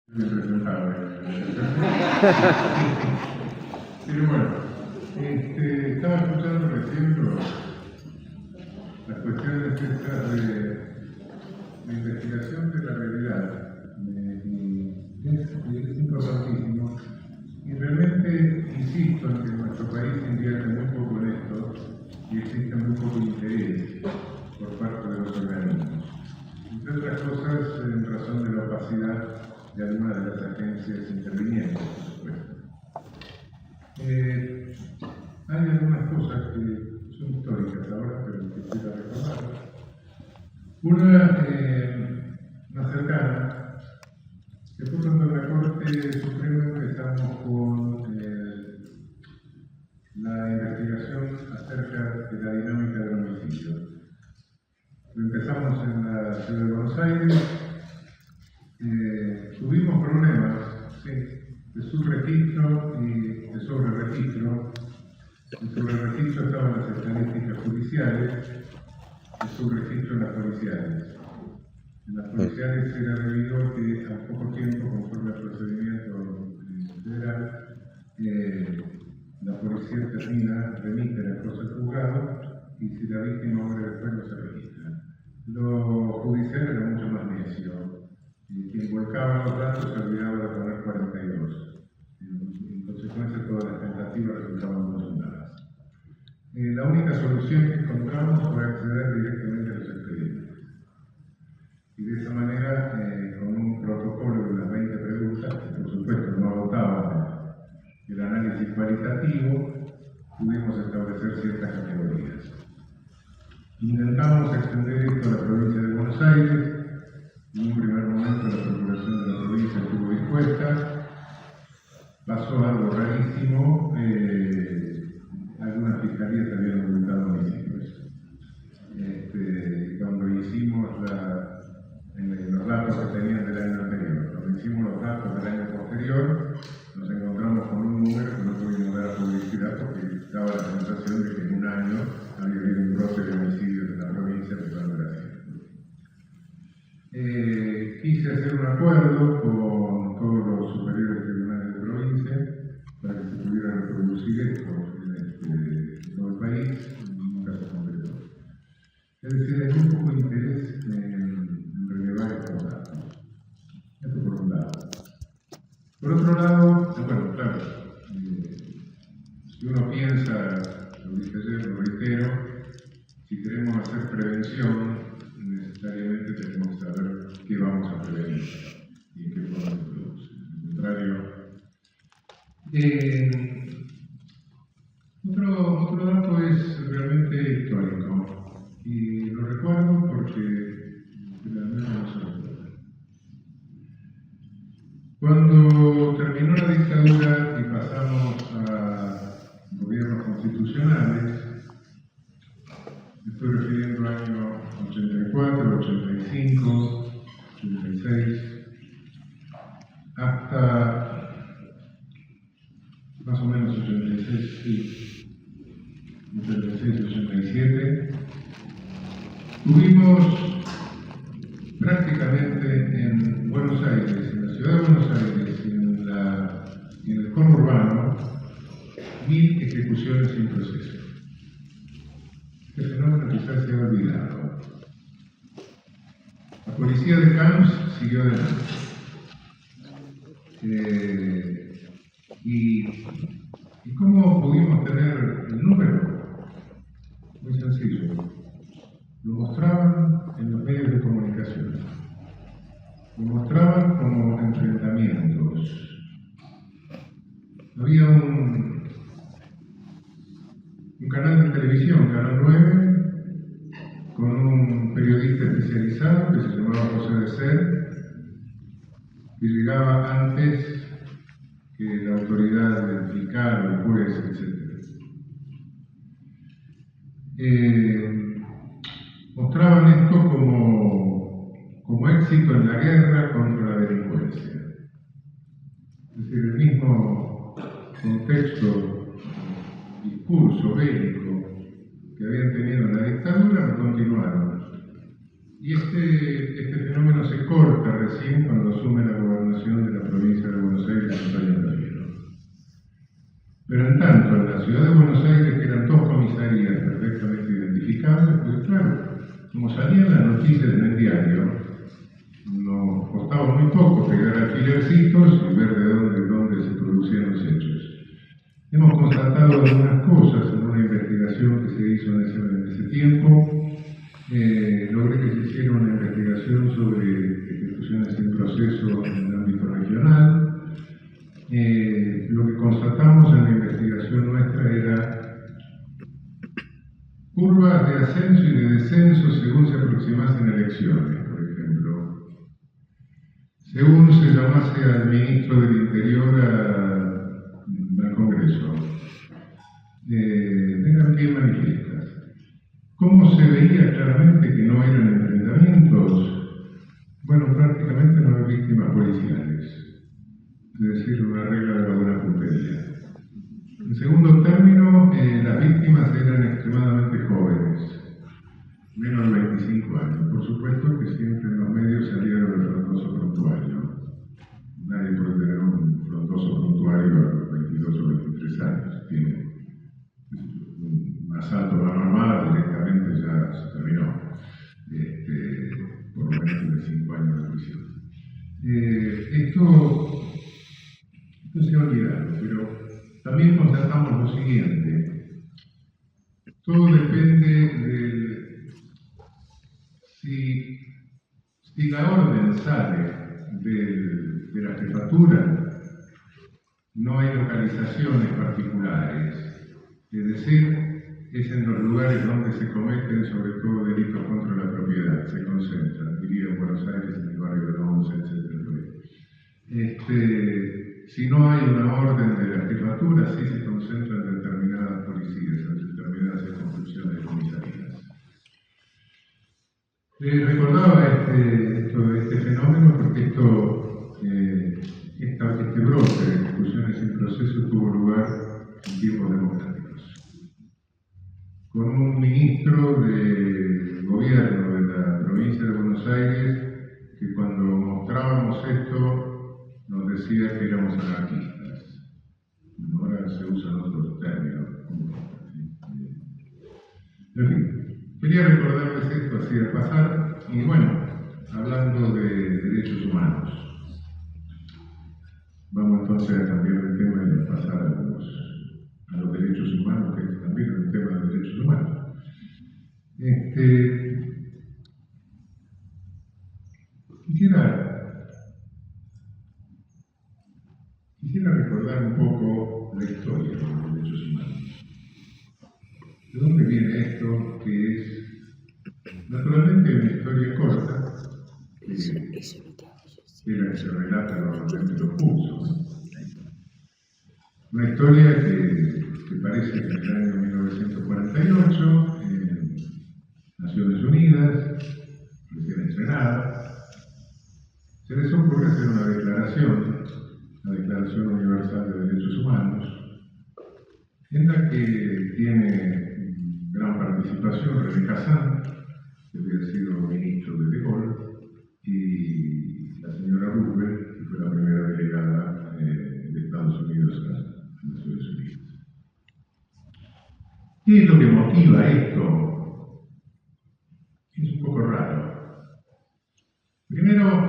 Pero bueno, estaba escuchando recién las cuestiones estas de investigación de la realidad. Es importantísimo. Y realmente insisto en que nuestro país invierte muy poco en esto y existe muy poco interés por parte de los organismos. Entre otras cosas, en razón de la opacidad de algunas de las agencias intervinientes, por supuesto. Hay algunas cosas que son históricas ahora, pero que quisiera recordar. Una cercana, que fue cuando la Corte Suprema empezamos con la investigación acerca de la dinámica del homicidio. Empezamos en la ciudad de Buenos Aires. Tuvimos problemas, sí, de subregistro y de sobreregistro. En sobreregistro estaban las estadísticas judiciales, el subregistro en las policiales. En las policiales era debido a que a poco tiempo, conforme al procedimiento federal, la policía remite la cosa al juzgado y si la víctima muere después no se registra. Lo judicial era mucho más necio. Quien volcaba los datos se olvidaba de poner 42. En consecuencia, todas las tentativas resultaban consumadas. La única solución que encontramos fue acceder directamente a los expedientes. Y de esa manera, con un protocolo de las 20 preguntas, que por supuesto no agotaban el análisis cualitativo, pudimos establecer ciertas categorías. Intentamos extender esto a la provincia de Buenos Aires. En un primer momento la Procuración de la provincia estuvo dispuesta. Pasó algo rarísimo. Algunas fiscalías habían ocultado homicidios. Cuando hicimos los datos que tenían del año anterior, cuando hicimos los datos del año posterior, nos encontramos con un número que no pudimos dar a publicidad porque daba la sensación de que en un año había habido un brote de homicidios en la provincia, pero no era cierto. Quise hacer un acuerdo con todos los superiores tribunales de provincia para que se pudiera reproducir esto en todo el país, nunca se completó. Es decir, hay muy poco interés en relevar estos datos. Esto por un lado. Por otro lado, bueno, claro, si uno piensa, lo dije ayer, lo reitero, si queremos hacer prevención, necesariamente tenemos que saber qué vamos a prevenir y en qué forma se produce. Al contrario, otro dato es realmente histórico y lo recuerdo porque realmente no se recuerda. Cuando terminó la dictadura y pasamos a gobiernos constitucionales, me estoy refiriendo al año 84, 85, 86, hasta más o menos 86, sí, 86, 87, tuvimos prácticamente en Buenos Aires, en la ciudad de Buenos Aires y en el conurbano, 1000 ejecuciones sin proceso. Este fenómeno quizás se ha olvidado. La policía de Camps siguió adelante. ¿Y cómo pudimos tener el número? Muy sencillo. Lo mostraban en los medios de comunicación. Lo mostraban como enfrentamientos. Había un canal de televisión, Canal 9, con un periodista especializado que se llamaba José de Ser, que llegaba antes que la autoridad del fiscal, el juez, etc. Mostraban esto como éxito en la guerra contra la delincuencia. Es decir, el mismo contexto, discurso bélico que habían tenido en la dictadura, lo continuaron. Y este fenómeno se corta recién cuando asume la gobernación de la Ciudad de Buenos Aires, que eran dos comisarías perfectamente identificables, pues claro, como salían las noticias en el diario, nos costaba muy poco pegar alfilercitos y ver de dónde se producían los hechos. Hemos constatado algunas cosas en una investigación que se hizo en ese tiempo. Logré que se hiciera una investigación sobre ejecuciones en proceso en el ámbito regional. Lo que constatamos en la investigación nuestra era curvas de ascenso y de descenso según se aproximasen elecciones, por ejemplo. Según se llamase al ministro del Interior al Congreso, eran bien manifiestas. ¿Cómo se veía claramente que no eran enfrentamientos? Bueno, prácticamente no hay víctimas policiales, es decir, una regla de la buena puntería. En segundo término, las víctimas eran extremadamente jóvenes, menos de 25 años. Por supuesto que siempre en los medios salía lo del frondoso prontuario. Nadie puede tener un frondoso prontuario a los 22 o 23 años. Tiene un asalto a mano armada, directamente ya se terminó, por lo menos de 5 años de prisión. Esto se ha olvidado, pero también constatamos lo siguiente: todo depende de si la orden sale de la jefatura, no hay localizaciones particulares, es decir, es en los lugares donde se cometen sobre todo delitos contra la propiedad, se concentran, diría en Buenos Aires, en el barrio de Once, etc. Si no hay una orden de la jefatura, sí se concentran determinadas policías, en determinadas circunscripciones de comisarías. Recordaba este fenómeno porque este brote de ejecuciones en proceso tuvo lugar en tiempos democráticos, con un ministro de gobierno de la provincia de Buenos Aires que cuando mostrábamos esto nos decía que éramos anarquistas. Bueno, ahora se usan otros términos. En fin, quería recordarles esto así de pasar, y bueno, hablando de derechos humanos. Vamos entonces a cambiar de tema y a pasar a los derechos humanos, que es también un tema de derechos humanos. Quisiera recordar un poco la historia de los derechos humanos. ¿De dónde viene esto? Que es, naturalmente, una historia corta, que es la que se relata normalmente en los cursos. Una historia que parece que en el año 1948, en Naciones Unidas, recién estrenada, se les ocurre hacer una declaración, la Declaración Universal de Derechos Humanos, en la que tiene gran participación René Cassin, que había sido ministro de Gaulle, y la señora Roosevelt, que fue la primera delegada de Estados Unidos a Naciones Unidas. ¿Qué es lo que motiva esto? Es un poco raro. Primero,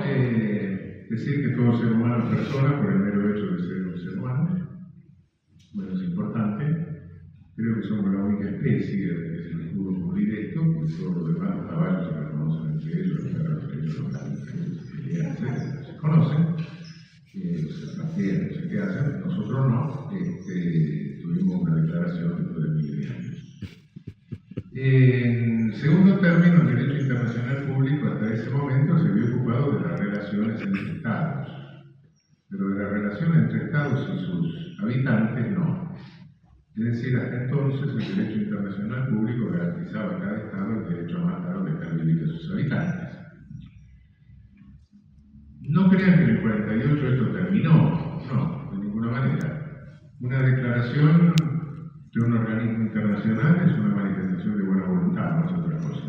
decir que todo ser humano es persona por el mero hecho de ser un ser humano. Bueno, es importante. Creo que somos la única especie que se les pudo ocurrir esto, porque todos los demás, los caballos se reconocen entre ellos, los perros entre ellos, los gatos entre ellos, se conocen, se plantean, no sé qué hacen, nosotros no. Tuvimos una declaración después de miles de años. En segundo término, el derecho internacional público hasta ese momento se había ocupado de las relaciones entre Estados, pero de la relación entre Estados y sus habitantes no. Es decir, hasta entonces el derecho internacional público garantizaba a cada Estado el derecho a matar o dejar vivir a sus habitantes. No crean que en el 48 esto terminó, no, de ninguna manera. Una declaración de un organismo internacional es una manifestación de buena voluntad, no es otra cosa.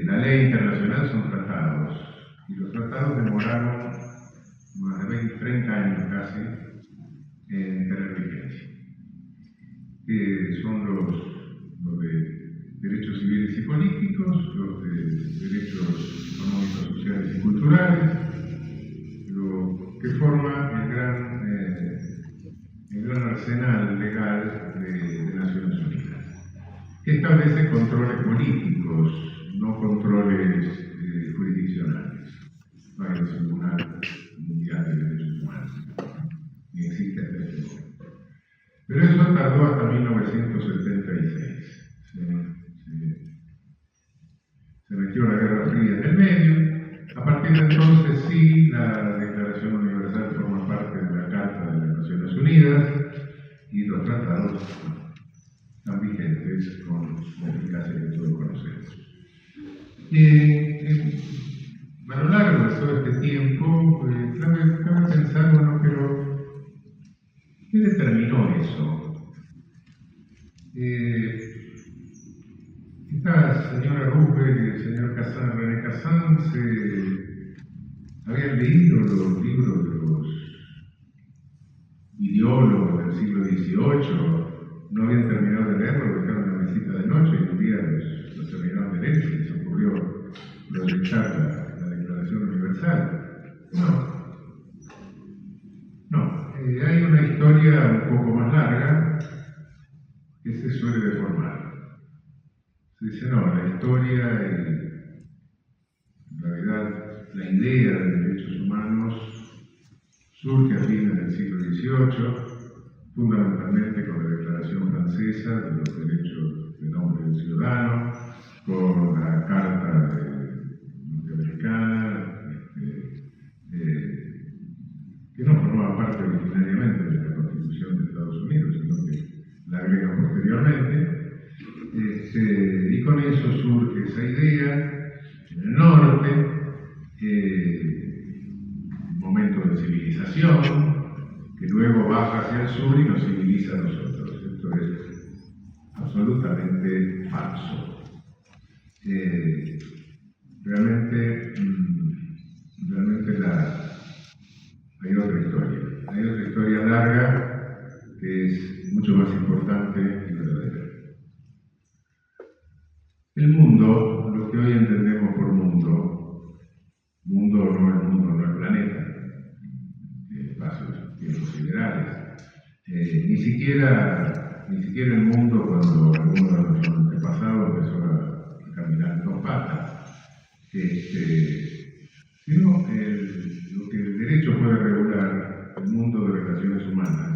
La ley internacional son tratados, y los tratados demoraron más de 20, 30 años casi en tener vigencia. que son los de derechos civiles y políticos, los de derechos económicos, sociales y culturales, lo que forma el gran arsenal legal de Naciones Unidas, que establece controles políticos, no controles jurisdiccionales. No hay un tribunal mundial de derechos humanos, ni existe hasta este momento. Pero eso tardó hasta 1976. Se metió la Guerra Fría en el medio. A partir de entonces sí, la Declaración Universal forma parte de la Carta de las Naciones Unidas y los tratados están vigentes con la eficacia que todos conocemos. A lo largo de todo este tiempo, cabe pensar, bueno, pero ¿qué determinó eso? Esta señora Roosevelt y el señor René Cassin habían leído los libros de los ideólogos del siglo XVIII, no habían terminado de leerlo, lo dejaron en la mesita de noche y un día los terminaron de leer y se les ocurrió proyectar la Declaración Universal. No. Hay una historia un poco más larga que se suele deformar. Se dice, no, la historia y en realidad la idea de derechos humanos surge a fines del siglo XVIII, fundamentalmente con la Declaración Francesa de los Derechos del Hombre y del Ciudadano, con la Carta Norteamericana, que no formaba parte originariamente de la Constitución de Estados Unidos, sino que la agrega posteriormente. Y con eso surge esa idea en el norte, un momento de civilización, que luego baja hacia el sur y nos civiliza a nosotros. Esto es absolutamente falso. Realmente hay otra historia larga que es mucho más importante y verdadera. El mundo, lo que hoy entendemos por mundo no el planeta, espacios, tiempos siderales, ni siquiera el mundo cuando alguno de nuestros antepasados empezó a caminar en dos patas, sino lo que el derecho puede regular, el mundo de relaciones humanas,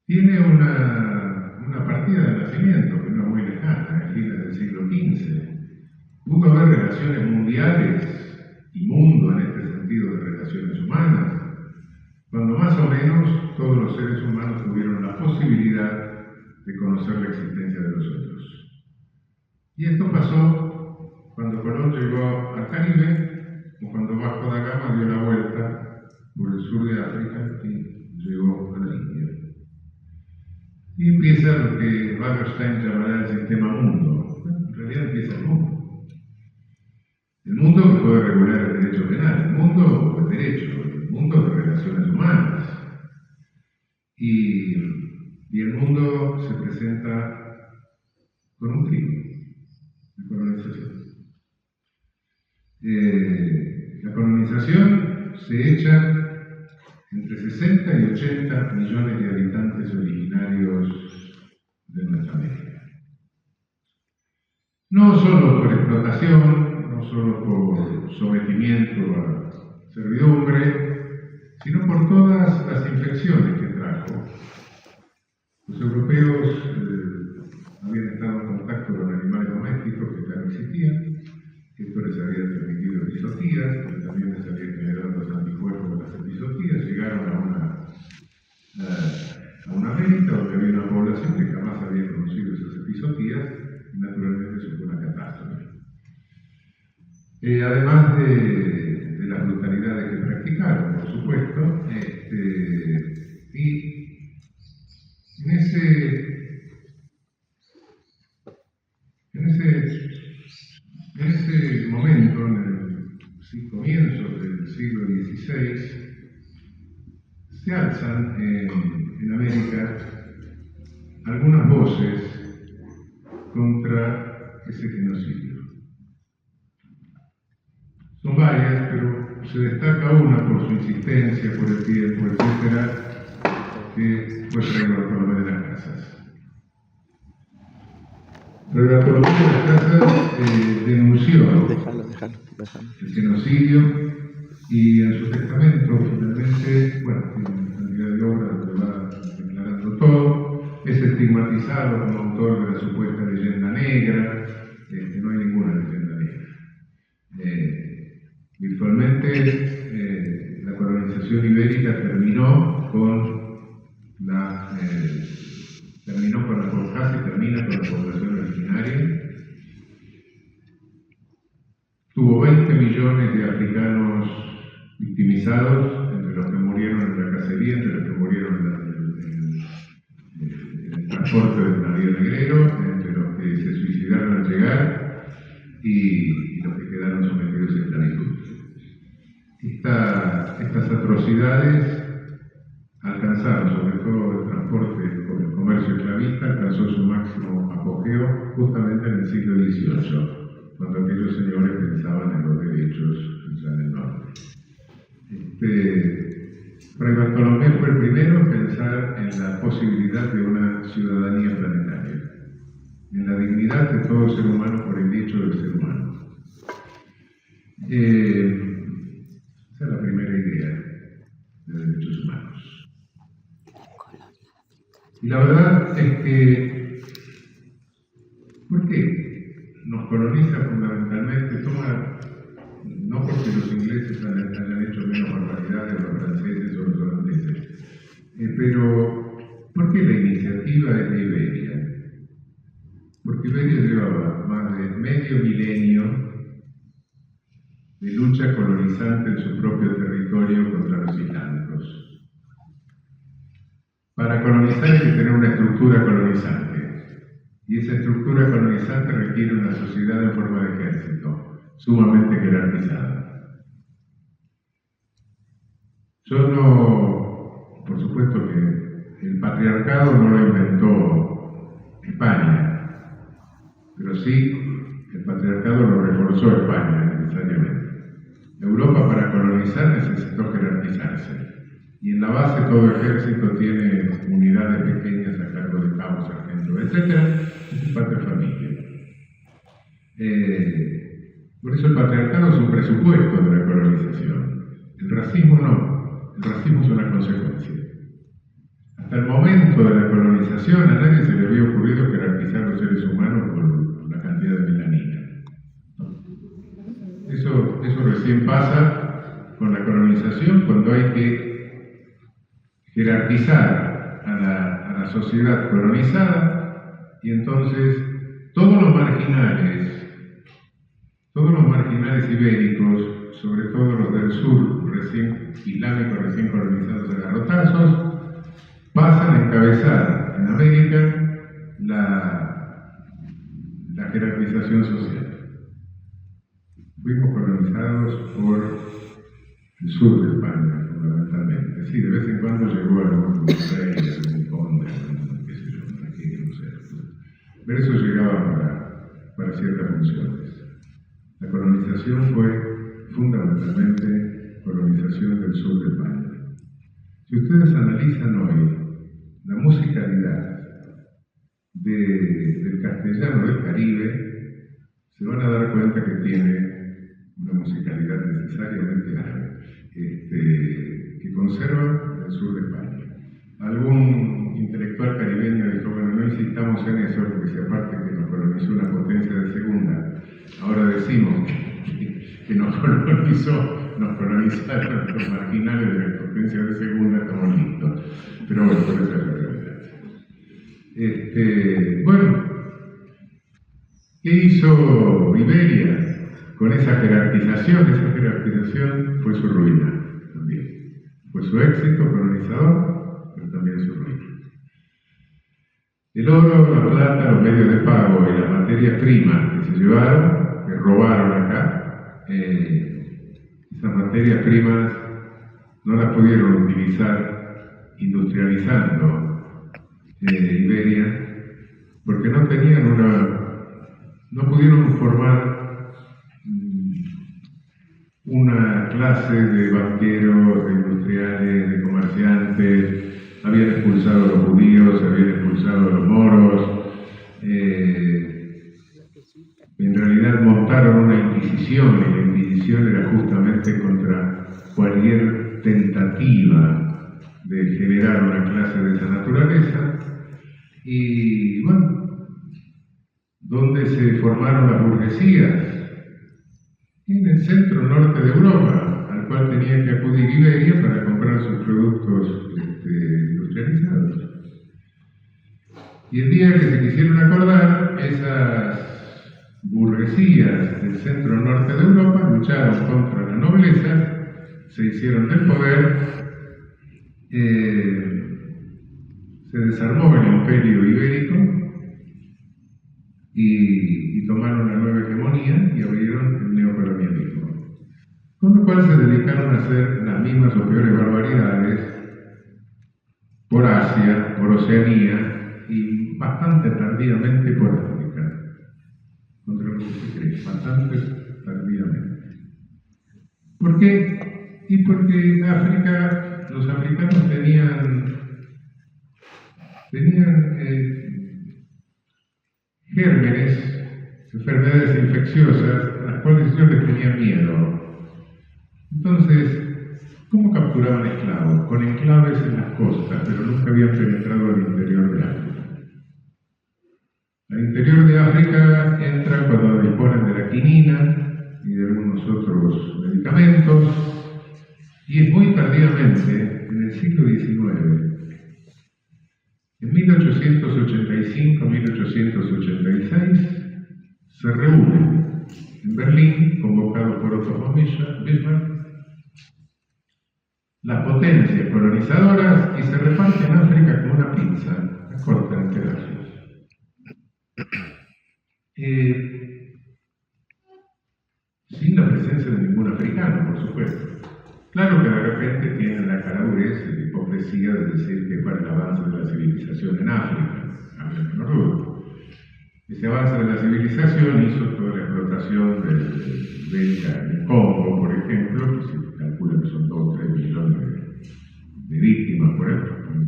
tiene una partida de nacimiento que no es muy lejana, en fines del siglo XV. Pudo haber relaciones mundiales y mundo en este sentido de relaciones humanas, cuando más o menos todos los seres humanos tuvieron la posibilidad de conocer la existencia de los otros. Y esto pasó cuando Colón llegó al Caribe o cuando Vasco da Gama dio la vuelta por el sur de África y llegó a la India. Y empieza lo que Wallerstein llamará el sistema mundo. En realidad empieza el mundo. El mundo que puede regular el derecho penal, el mundo del derecho, el mundo de relaciones humanas. Y el mundo se presenta con un crimen, la colonización. La colonización se echa entre 60 y 80 millones de habitantes originarios de nuestra América. No solo por explotación, no solo por sometimiento a servidumbre, sino por todas las infecciones que trajo. Los europeos habían estado en contacto con animales domésticos que ya no existían. Esto les había permitido epizotías, pero también les había generado los anticuerpos de las epizotías. Llegaron a una América donde había una población que jamás había conocido esas epizotías y naturalmente eso fue una catástrofe. Además de las brutalidades que practicaron, por supuesto, y en ese momento, en el comienzo del siglo XVI, se alzan en América algunas voces contra ese genocidio. Son varias, pero se destaca una por su insistencia, por el tiempo, etcétera, que fue Fray Bartolomé de las Casas. Fray Bartolomé de las Casas denunció el genocidio y en su testamento finalmente, bueno, tiene cantidad de obras donde va declarando todo, es estigmatizado como autor de la supuesta leyenda negra, no hay ninguna leyenda negra. Virtualmente la colonización ibérica terminó casi termina con la población originaria. Tuvo 20 millones de africanos victimizados, entre los que murieron en la cacería, entre los que murieron en el transporte del navío negrero, entre los que se suicidaron al llegar y los que quedaron sometidos a esclavitud. Estas atrocidades alcanzaron, sobre todo el transporte con el comercio esclavista, alcanzó su máximo apogeo justamente en el siglo XVIII, cuando aquellos señores pensaban en los derechos allá en el norte. Fray Bartolomé fue el primero en pensar en la posibilidad de una ciudadanía planetaria, en la dignidad de todo ser humano por el hecho del ser humano. Esa es la primera idea de derechos humanos. Y la verdad es que, ¿por qué nos coloniza fundamentalmente? No porque los ingleses hayan hecho menos barbaridades, o los franceses o los holandeses, pero ¿por qué la iniciativa es de Iberia? Porque Iberia llevaba más de medio milenio de lucha colonizante en su propio territorio contra los islámicos. Para colonizar hay que tener una estructura colonizante, y esa estructura colonizante requiere una sociedad en forma de ejército, sumamente jerarquizada. Por supuesto que el patriarcado no lo inventó España, pero sí el patriarcado lo reforzó España necesariamente. Europa para colonizar necesitó jerarquizarse, y en la base todo ejército tiene unidades pequeñas a cargo de cabos, sargentos, etc. Es patria familia. Por eso el patriarcado es un presupuesto de la colonización. El racismo no, el racismo es una consecuencia. Hasta el momento de la colonización a nadie se le había ocurrido jerarquizar los seres humanos por la cantidad de melanina. Eso recién pasa con la colonización, cuando hay que jerarquizar a la sociedad colonizada, y entonces todos los marginales ibéricos, sobre todo los del sur, islámicos recién colonizados a garrotazos, pasan a encabezar en América la jerarquización social. Fuimos colonizados por el sur de España, fundamentalmente. Sí, de vez en cuando llegó algún rey, algún conde, qué sé yo, no sé. Pero eso llegaba para ciertas funciones. La colonización fue fundamentalmente colonización del sur de España. Si ustedes analizan hoy la musicalidad del castellano del Caribe, se van a dar cuenta que tiene una musicalidad necesariamente árabe, que conserva el sur de España. Algún intelectual caribeño dijo, bueno, no insistamos en eso, porque si aparte que nos colonizó una potencia de segunda, ahora decimos que nos colonizaron los marginales de la potencia de segunda, estamos listos. Pero bueno, por eso es la realidad. Bueno, ¿qué hizo Iberia con esa jerarquización? Esa jerarquización fue su ruina también. Fue su éxito colonizador, pero también su ruina. El oro, la plata, los medios de pago y las materias primas que se llevaron, que robaron acá, esas materias primas no las pudieron utilizar industrializando Iberia, porque no pudieron formar una clase de banqueros, de industriales, de comerciantes. Habían expulsado a los judíos, habían expulsado a los moros. En realidad montaron una inquisición, y la inquisición era justamente contra cualquier tentativa de generar una clase de esa naturaleza. Y bueno, ¿dónde se formaron las burguesías? En el centro norte de Europa, al cual tenía que acudir Iberia para comprar sus productos industrializados. Y el día que se quisieron acordar, esas burguesías del centro norte de Europa lucharon contra la nobleza, se hicieron del poder, se desarmó el imperio ibérico y tomaron la nueva hegemonía y abrieron el neocolonialismo. Con lo cual se dedicaron a hacer las mismas o peores barbaridades por Asia, por Oceanía y bastante tardíamente por África. Contra lo que se cree, bastante tardíamente. ¿Por qué? Y porque África, los africanos tenían gérmenes, enfermedades infecciosas, a las cuales ellos les tenían miedo. Entonces, ¿cómo capturaban esclavos? Con enclaves en las costas, pero nunca habían penetrado al interior de África. Al interior de África entra cuando disponen de la quinina y de algunos otros medicamentos, y es muy tardíamente, en el siglo XIX. En 1885-1886 se reúnen en Berlín, convocados por Otto von Bismarck, las potencias colonizadoras y se reparten África como una pizza, la cortan en pedazos. Sin la presencia de ningún africano, por supuesto. Claro que de repente tienen la caradurez y la hipocresía de decir que para el avance de la civilización en África, a ver, no dudo. Ese avance de la civilización hizo toda la explotación del Congo, por ejemplo, que se calcula que son 2 o 3 millones de víctimas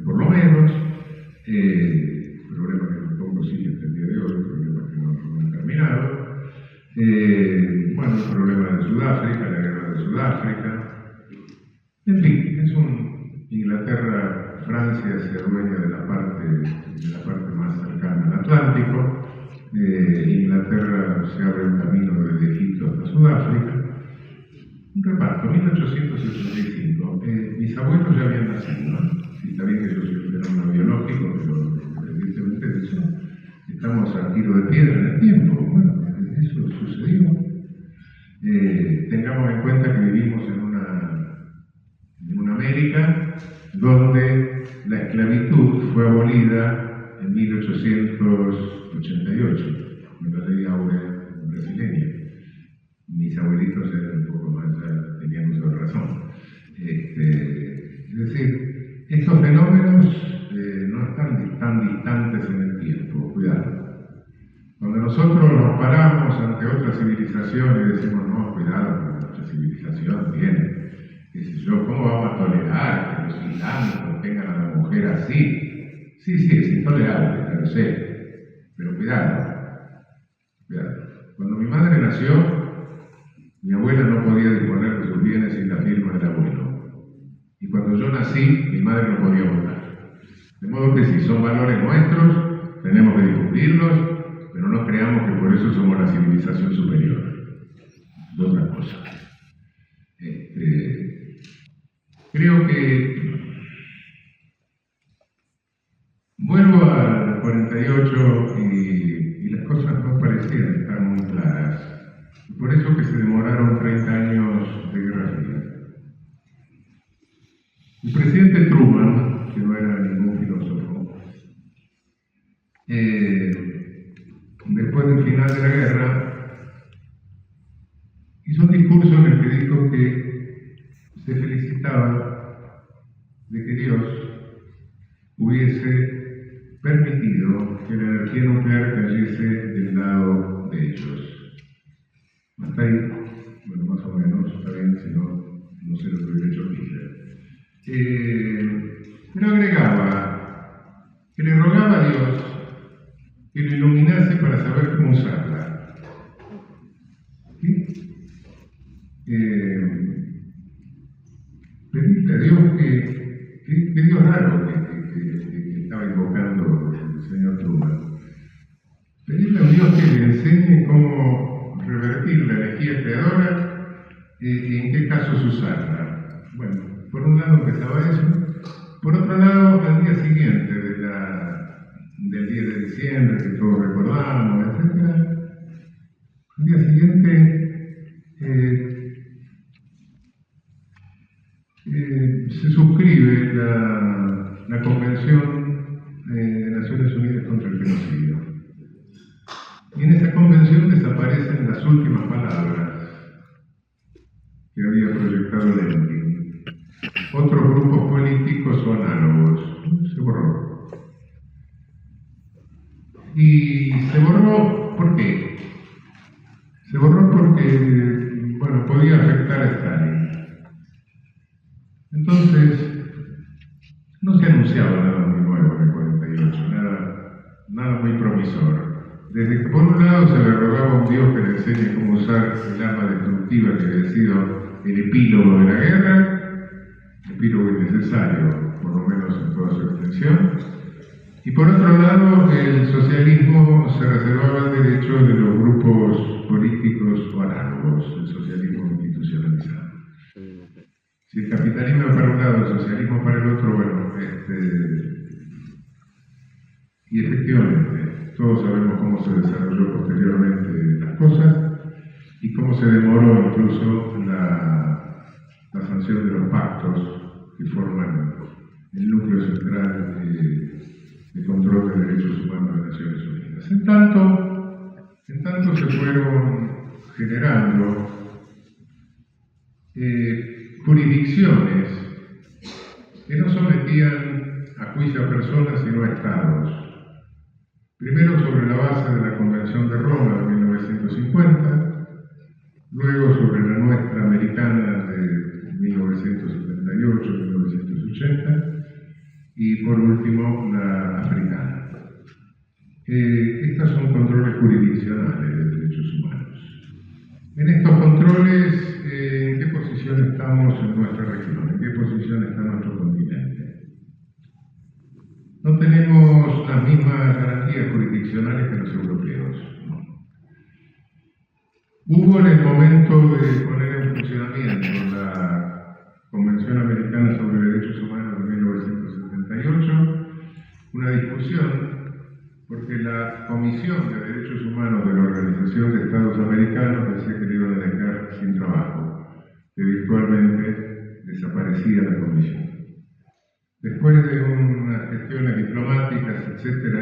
por lo menos. Problemas que el Congo sigue hasta el día de hoy, problemas que no han terminado. Bueno, el problema de Sudáfrica, la guerra de Sudáfrica. En fin, Inglaterra, Francia se adueña de la parte más cercana al Atlántico. Inglaterra se abre un camino desde Egipto hasta Sudáfrica. Un reparto, 1885. Mis abuelos ya habían nacido, ¿no? Sí, está bien que yo soy un fenómeno biológico, pero independientemente de eso, estamos a tiro de piedra en el tiempo. Bueno, eso sucedió. Tengamos en cuenta que vivimos en una América donde la esclavitud fue abolida en 1888, con la ley áurea brasileña. Mis abuelitos eran un poco más, ya tenían uso de razón. Es decir, estos fenómenos no están tan distantes en el tiempo, cuidado. Cuando nosotros nos paramos ante otra civilización y decimos, no, cuidado, porque nuestra civilización tiene, qué sé yo, ¿cómo vamos a tolerar que los islámicos tengan a la mujer así? Sí, es intolerable, ya lo sé, pero cuidado. Cuando mi madre nació, mi abuela no podía disponer de sus bienes sin la firma del abuelo. Y cuando yo nací, mi madre no podía votar. De modo que si son valores nuestros, tenemos que difundirlos, pero no creamos que por eso somos la civilización superior. Es otra cosa. Creo que vuelvo al 48 y las cosas no parecían estar muy claras. Por eso que se demoraron 30 años de Guerra Fría. El presidente Truman, que no era ningún filósofo, después del final de la guerra, hizo un discurso en el que dijo que se felicitaba de que Dios hubiese que la energía nuclear cayese del lado de ellos. Hasta ahí, bueno, más o menos, está bien, si no, no sé lo que hubiera hecho Hitler. Pero agregaba que le rogaba a Dios que lo iluminase para saber cómo usarla. ¿Sí? Pedirle a Dios que Dios raro que estaba invocando el señor Truman. Pedirle a Dios que le enseñe cómo revertir la energía creadora y en qué casos usarla. Bueno, por un lado empezaba eso. Por otro lado, al día siguiente del 10 de diciembre, que todos recordamos, etc., al día siguiente se suscribe la Convención de Naciones Unidas contra el Genocidio. Y en esa convención desaparecen las últimas palabras que había proyectado Lenin. Otros grupos políticos o análogos. Se borró. Y se borró, ¿por qué? Se borró porque, bueno, podía afectar a Stalin. Entonces, no se anunciaba nada muy nuevo en el 48, nada muy promisor. Desde que por un lado se le rogaba a un Dios que le enseñe cómo usar el arma destructiva que había sido el epílogo de la guerra, epílogo innecesario, por lo menos en toda su extensión, y por otro lado el socialismo se reservaba el derecho de los grupos políticos o análogos, el socialismo institucionalizado. Si el capitalismo para un lado, el socialismo para el otro, bueno, y efectivamente, todos sabemos cómo se desarrolló posteriormente las cosas y cómo se demoró incluso la sanción de los pactos que forman el núcleo central de control de derechos humanos de Naciones Unidas. En tanto se fueron generando jurisdicciones que no sometían a juicio a personas sino a estados. Primero sobre la base de la Convención de Roma de 1950, luego sobre la nuestra americana de 1978-1980 y por último la africana. Estos son controles jurisdiccionales de derechos humanos. En estos controles, ¿en qué posición estamos en nuestra región? ¿En qué posición está nuestro continente? No tenemos las mismas garantías jurisdiccionales que los europeos. No. Hubo en el momento de poner en funcionamiento la Convención Americana sobre Derechos Humanos de 1978 una discusión porque la Comisión de Derechos Humanos de la Organización de Estados Americanos decía que le iban a dejar sin trabajo, que virtualmente desaparecía la comisión. Después de unas gestiones diplomáticas, etcétera,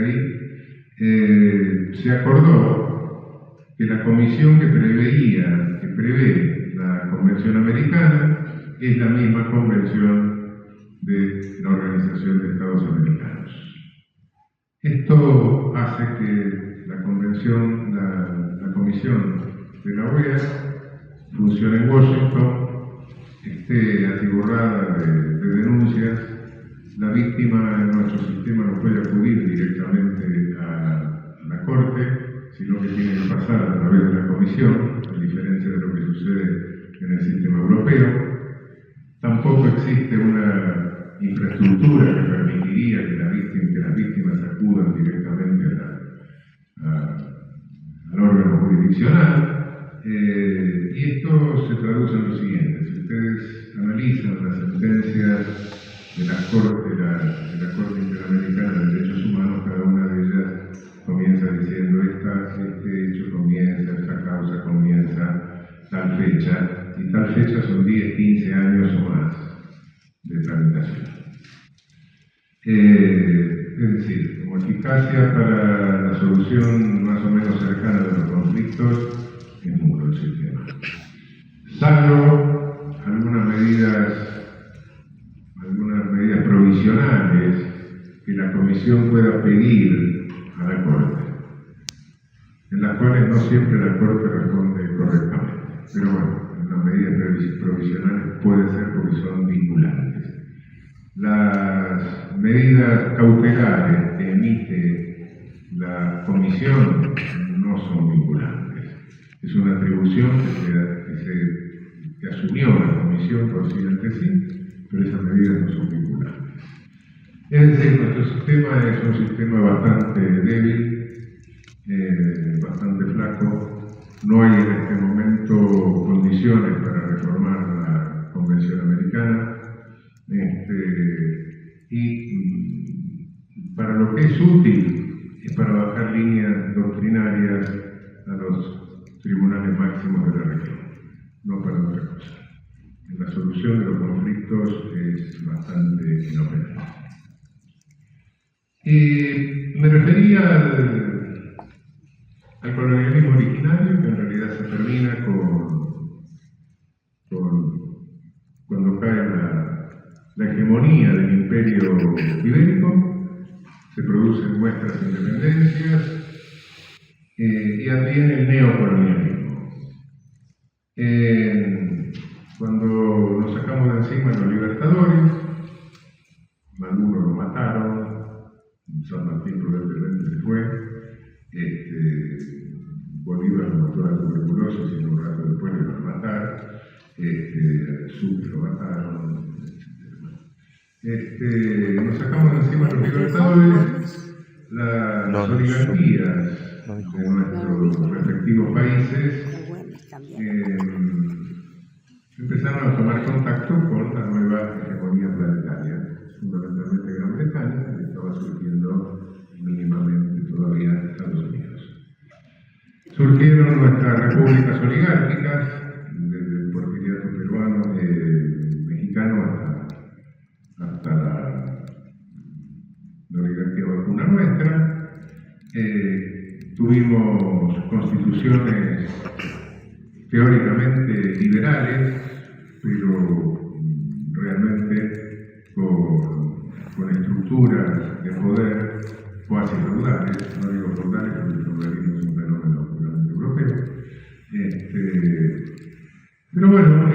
se acordó que la comisión que prevé la Convención Americana es la misma convención de la Organización de Estados Americanos. Esto hace que la comisión de la OEA funcione en Washington, esté atiborrada de denuncias. La víctima en nuestro sistema no puede acudir directamente a la Corte, sino que tiene que pasar a través de la Comisión, a diferencia de lo que sucede en el sistema europeo. Tampoco existe una infraestructura que permitiría que las víctimas acudan directamente al órgano jurisdiccional. Y esto se traduce en lo siguiente: si ustedes analizan las sentencias de la Corte Interamericana de Derechos Humanos, cada una de ellas comienza diciendo este hecho comienza, esta causa comienza tal fecha, y tal fecha son 10, 15 años o más de tramitación. Es decir, como eficacia para la solución más o menos cercana de los conflictos, es nulo el sistema. Salvo algunas medidas provisionales que la Comisión pueda pedir a a la Corte, en las cuales no siempre la Corte responde correctamente. Pero bueno, las medidas provisionales pueden ser porque son vinculantes. Las medidas cautelares que emite la Comisión no son vinculantes. Es una atribución que asumió la Comisión por sí ante sí, pero esas medidas no son vinculantes. Es decir, nuestro sistema es un sistema bastante débil, bastante flaco. No hay en este momento condiciones para reformar la Convención Americana. Y para lo que es útil es para bajar líneas doctrinarias a los tribunales máximos de la región, no para otra cosa. La solución de los conflictos es bastante inoperante. Me refería al colonialismo originario, que en realidad se termina cuando cae la hegemonía del imperio ibérico, se producen nuestras independencias y adviene el neocolonialismo. Cuando nos sacamos de encima los libertadores, Maduro lo mataron, San Martín probablemente se fue, Bolívar lo mató a la tuberculosis y un rato después lo iban a matar, Sucre lo mataron, etc. Nos sacamos de encima los libertadores, las oligarquías de nuestros respectivos países empezaron a tomar contacto con la nueva hegemonía planetaria, fundamentalmente Gran Bretaña, que estaba surgiendo mínimamente todavía Estados Unidos. Surgieron nuestras repúblicas oligárquicas, desde el porfiriato peruano, mexicano, hasta la oligarquía vacuna nuestra. Tuvimos constituciones teóricamente liberales, pero realmente con estructuras de poder cuasi feudales, no digo feudales porque el feudalismo es un fenómeno puramente europeo. Pero bueno,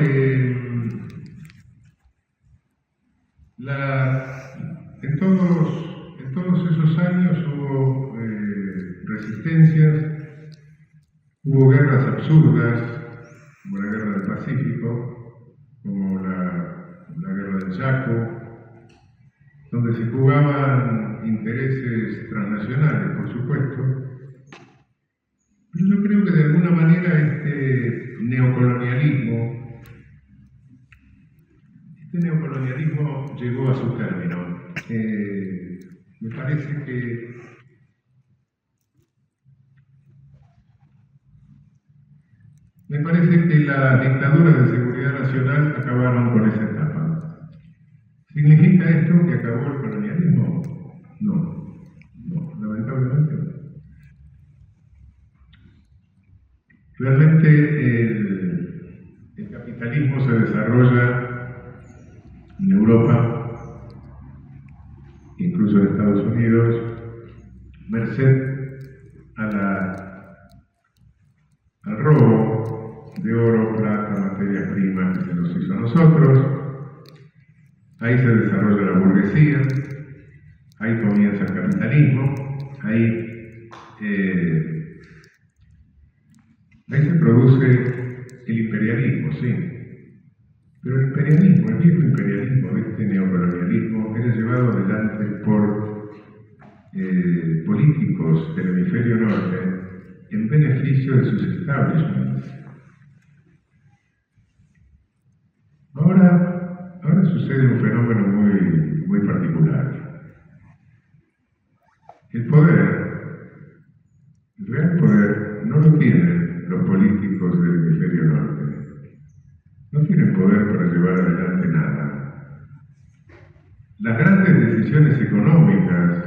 en todos esos años hubo resistencias, hubo guerras absurdas, como la guerra del Pacífico, como la guerra del Chaco, donde se jugaban intereses transnacionales, por supuesto. Pero yo creo que de alguna manera este neocolonialismo llegó a su término. Me parece que las dictaduras de seguridad nacional acabaron con esa etapa. ¿Significa esto que acabó el colonialismo? No, lamentablemente no. Realmente el capitalismo se desarrolla en Europa, incluso en Estados Unidos, merced al robo de oro, plata, materias primas que se nos hizo a nosotros. Ahí se desarrolla la burguesía, ahí comienza el capitalismo, ahí se produce el imperialismo, sí. Pero el imperialismo, el viejo imperialismo de este neocolonialismo, era llevado adelante por políticos del hemisferio norte en beneficio de sus establishments. Ahora sucede un fenómeno muy particular. El real poder, no lo tienen los políticos del hemisferio norte. No tienen poder para llevar adelante nada. Las grandes decisiones económicas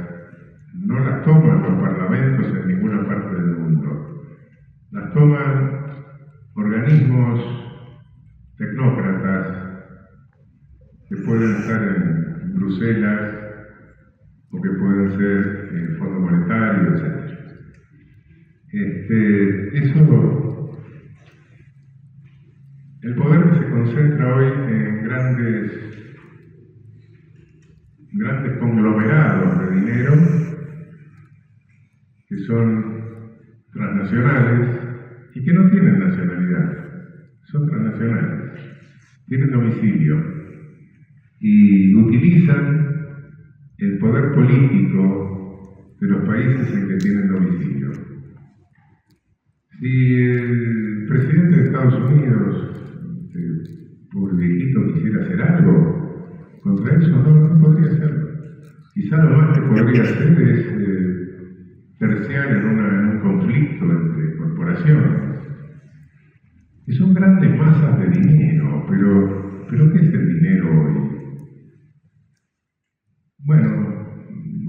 no las toman los parlamentos en ninguna parte del mundo. Las toman organismos tecnócratas que pueden estar en Bruselas o que pueden ser el Fondo Monetario, etc. El poder se concentra hoy en grandes conglomerados de dinero que son transnacionales y que no tienen nacionalidad, son transnacionales, tienen domicilio y utilizan el poder político de los países en que tienen domicilio. Si el presidente de Estados Unidos, pobre viejito, quisiera hacer algo contra eso, no podría hacerlo. Quizá lo más que podría hacer es terciar en un conflicto entre corporaciones. Y son grandes masas de dinero, pero ¿qué es el dinero hoy? Bueno,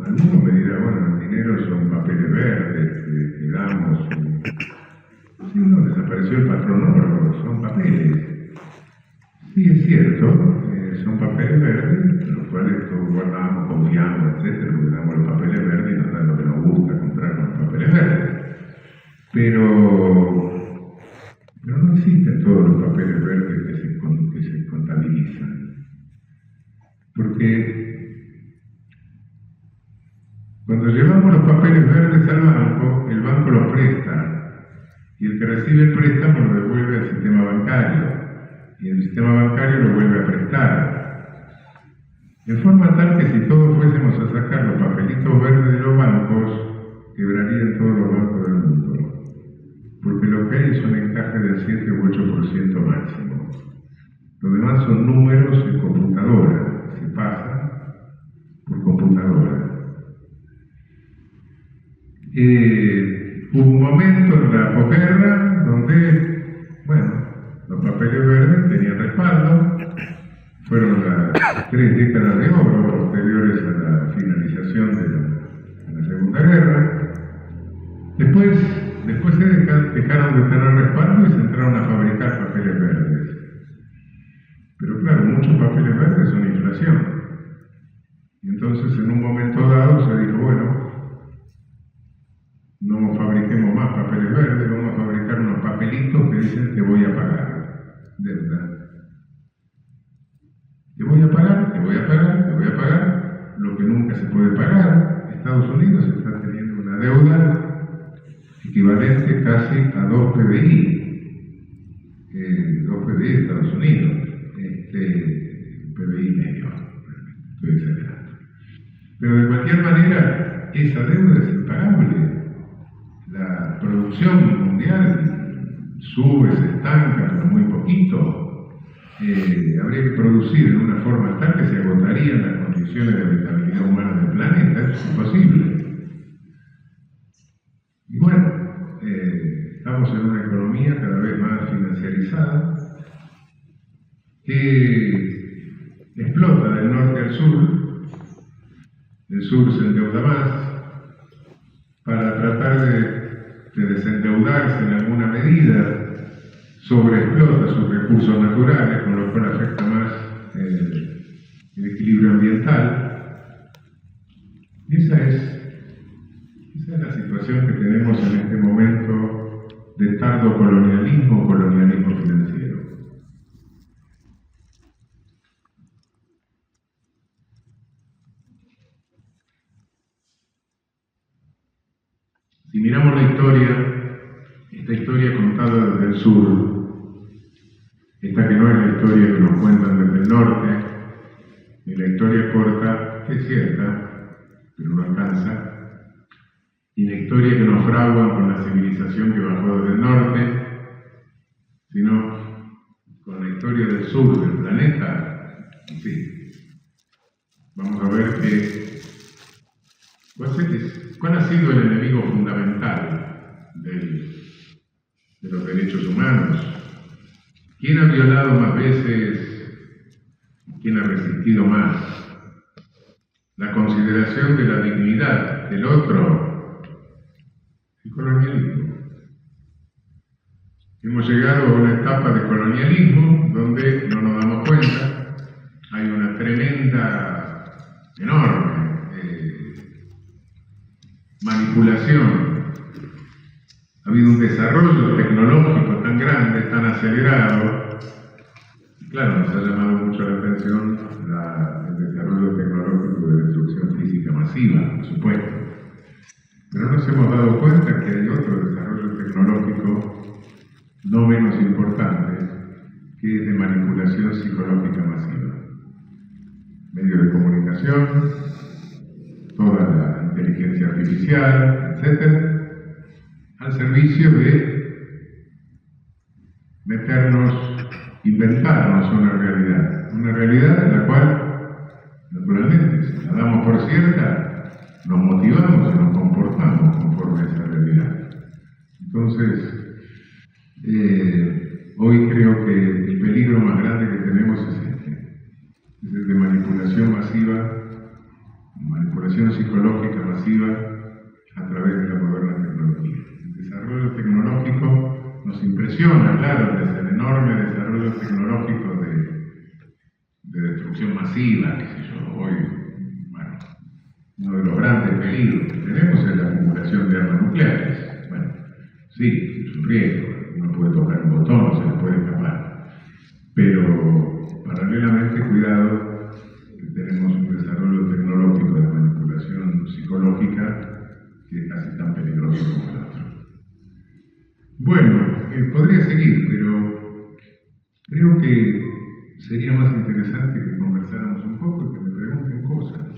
alguno me dirá, bueno, el dinero son papeles verdes que damos. Sí, no, desapareció el patrón oro, son papeles. Sí, es cierto, son papeles verdes, los cuales todos guardamos, confiamos, etc. Porque damos los papeles verdes y nos dan lo que nos gusta comprar con los papeles verdes. Pero no existen todos los papeles verdes que se contabilizan. Porque cuando llevamos los papeles verdes al banco, el banco los presta. Y el que recibe el préstamo lo devuelve al sistema bancario. Y el sistema bancario lo vuelve a prestar. De forma tal que si todos fuésemos a sacar los papelitos verdes de los bancos, quebrarían todos los bancos del mundo. Porque lo que hay es un encaje del 7 u 8% máximo. Lo demás son números en computadora, se pasan por computadora. Hubo un momento en la posguerra donde, bueno, los papeles verdes tenían respaldo, fueron las 3 décadas de oro posteriores a la finalización de la Segunda Guerra. Después se dejaron de tener respaldo y se entraron a fabricar papeles verdes. Pero claro, muchos papeles verdes son inflación. Y entonces en un momento dado se dijo, bueno, no fabriquemos más papeles verdes, vamos a fabricar unos papelitos que dicen te voy a pagar deuda. Te voy a pagar, te voy a pagar, te voy a pagar lo que nunca se puede pagar. Estados Unidos está teniendo una deuda equivalente casi a 2 PBI. 2 PBI de Estados Unidos. PBI medio, estoy exagerando. Pero de cualquier manera, esa deuda es impagable. La producción mundial sube, se estanca, pero muy poquito. Habría que producir de una forma tal que se agotarían las condiciones de habitabilidad humana del planeta. Eso es imposible. Y bueno, estamos en una economía cada vez más financiarizada que explota del norte al sur. El sur se endeuda más para tratar de desendeudarse en alguna medida, sobreexplota sus recursos naturales, con lo cual afecta más el equilibrio ambiental. Y esa es la situación que tenemos en este momento de tardo colonialismo o colonialismo financiero. Si miramos la historia, esta historia contada desde el sur, esta que no es la historia que nos cuentan desde el norte, ni la historia corta, que es cierta, pero no alcanza, y la historia que nos fraguan con la civilización que bajó desde el norte, sino con la historia del sur del planeta, sí. Vamos a ver ¿cuál ha sido el enemigo fundamental de los derechos humanos? ¿Quién ha violado más veces? ¿Quién ha resistido más? La consideración de la dignidad del otro, el colonialismo. Hemos llegado a una etapa de colonialismo donde no nos damos cuenta, hay una tremenda, enorme manipulación. Ha habido un desarrollo tecnológico tan grande, tan acelerado. Claro, nos ha llamado mucho la atención el desarrollo tecnológico de destrucción física masiva, por supuesto. Pero nos hemos dado cuenta que hay otro desarrollo tecnológico no menos importante, que es de manipulación psicológica masiva. Medios de comunicación, toda la inteligencia artificial, etc., al servicio de inventarnos una realidad en la cual, naturalmente, si la damos por cierta, nos motivamos y nos comportamos conforme a esa realidad. Entonces, hoy creo que el peligro más grande que tenemos es el de manipulación masiva, manipulación psicológica masiva a través de la moderna tecnología. El desarrollo tecnológico nos impresiona, claro, desde el enorme desarrollo tecnológico de destrucción masiva, qué sé yo, hoy, bueno, uno de los grandes peligros que tenemos es la acumulación de armas nucleares. Bueno, sí, es un riesgo, uno puede tocar un botón, se le puede escapar, pero paralelamente, cuidado, que tenemos un desarrollo tecnológico de manipulación psicológica que es casi tan peligroso como el otro. Bueno, podría seguir, pero creo que sería más interesante que conversáramos un poco y que me pregunten cosas.